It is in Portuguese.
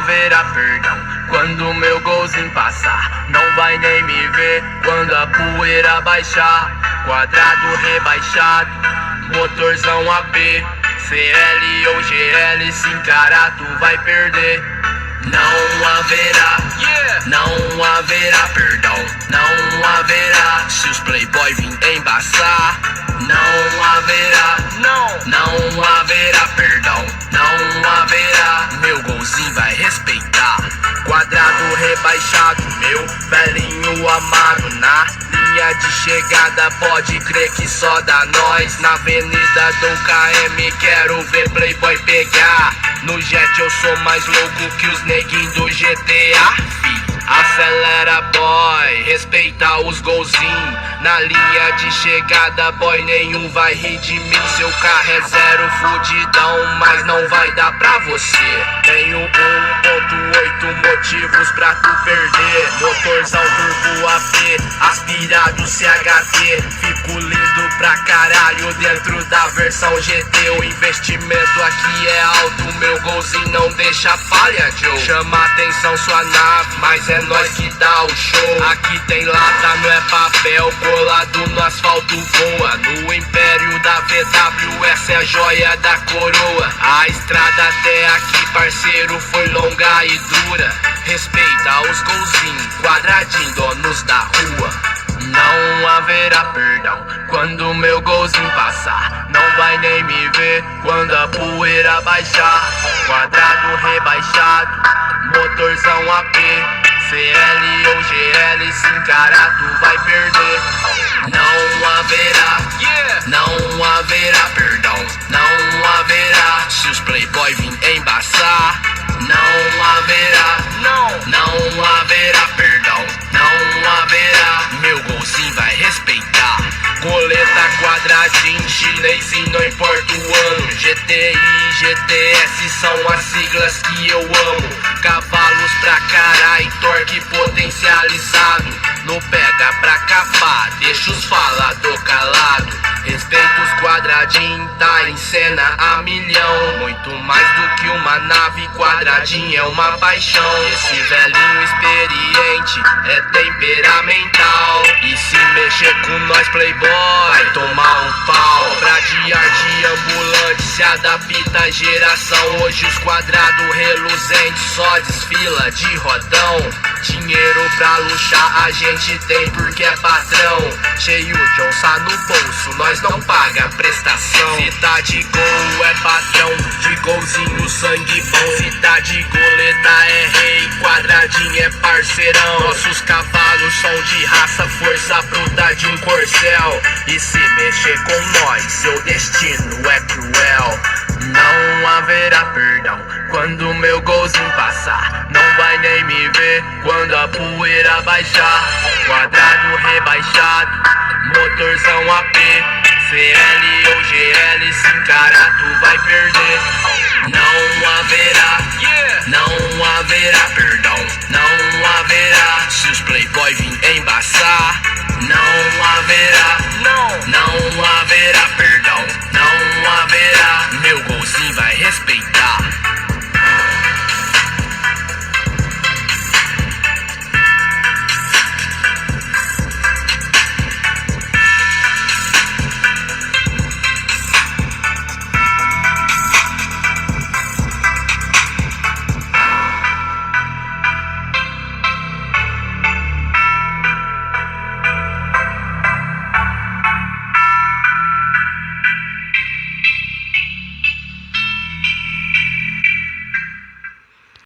haverá perdão quando meu golzinho passar. Não vai nem me ver quando a poeira baixar. Quadrado rebaixado, motorzão AP, CL ou GL, se encarar tu vai perder. Não haverá, não haverá perdão, não haverá. Se os playboy vim embaçar, não haverá, não haverá perdão, não haverá. Meu golzinho vai respeitar. Quadrado rebaixado, meu velhinho amado. Na linha de chegada pode crer que só dá nós. Na avenida do KM quero ver playboy pegar. No jet eu sou mais louco que os neguinhos do GTA. Acelera boy, respeita os golzinhos. Na linha de chegada boy, nenhum vai rir de mim. Seu carro é zero fudidão, mas não vai dar pra você. Tenho 1.8 motivos pra tu perder. Motorzão turbo AP, aspirado CHT. Fico lindo pra caralho dentro da versão GT. O investimento aqui é alto, meu golzinho não deixa falha, Joe. Chama atenção sua nave, mas é nós que dá o show. Aqui tem lata, não é papel, colado no asfalto voa. No império da VW, essa é a joia da coroa. A estrada até aqui, parceiro, foi longa e dura. Respeita os golzinhos, quadradinho, donos da rua. Não haverá perdão quando meu golzinho passar. Não vai nem me ver quando a poeira baixar. Quadrado rebaixado, motorzão AP, CL ou GL, se encarar tu vai perder. Não haverá, não haverá perdão, não haverá. Se os playboy vim embaçar, não haverá, não haverá perdão, não haverá. Meu golzinho vai respeitar. Goleta quadradinho, chinesinho, não importa o ano. GTI, GTS são as siglas que eu amo. Cavalos pra caralho, torque potencializado. No pega pra capar, deixa os falador calado. Respeita os quadradinhos, tá em cena a milhão. Muito mais do que uma nave, quadradinho é uma paixão. Esse velhinho experiente é temperamental. E se mexer com nós playboy, vai tomar um pau. Pra de arte ambulante se adapta à geração. Hoje os quadrados reluzentes só desfila de rodão. Dinheiro pra luxar a gente tem porque é patrão. Cheio de onça no bolso, nós não paga prestação. Se tá de gol é patrão, de golzinho sangue bom. Se tá de goleta é rei, quadradinho é parceirão. Nossos cavalos são de raça, força bruta de um corcel. E se mexer com nós, seu destino é cruel. Não haverá perdão quando meu golzinho passar. Não vai nem me ver quando a poeira baixar. Quadrado rebaixado, motorzão AP, CL ou GL, se encarar tu vai perder. Não haverá, não haverá perdão, não haverá. Se os playboy vim embaçar, não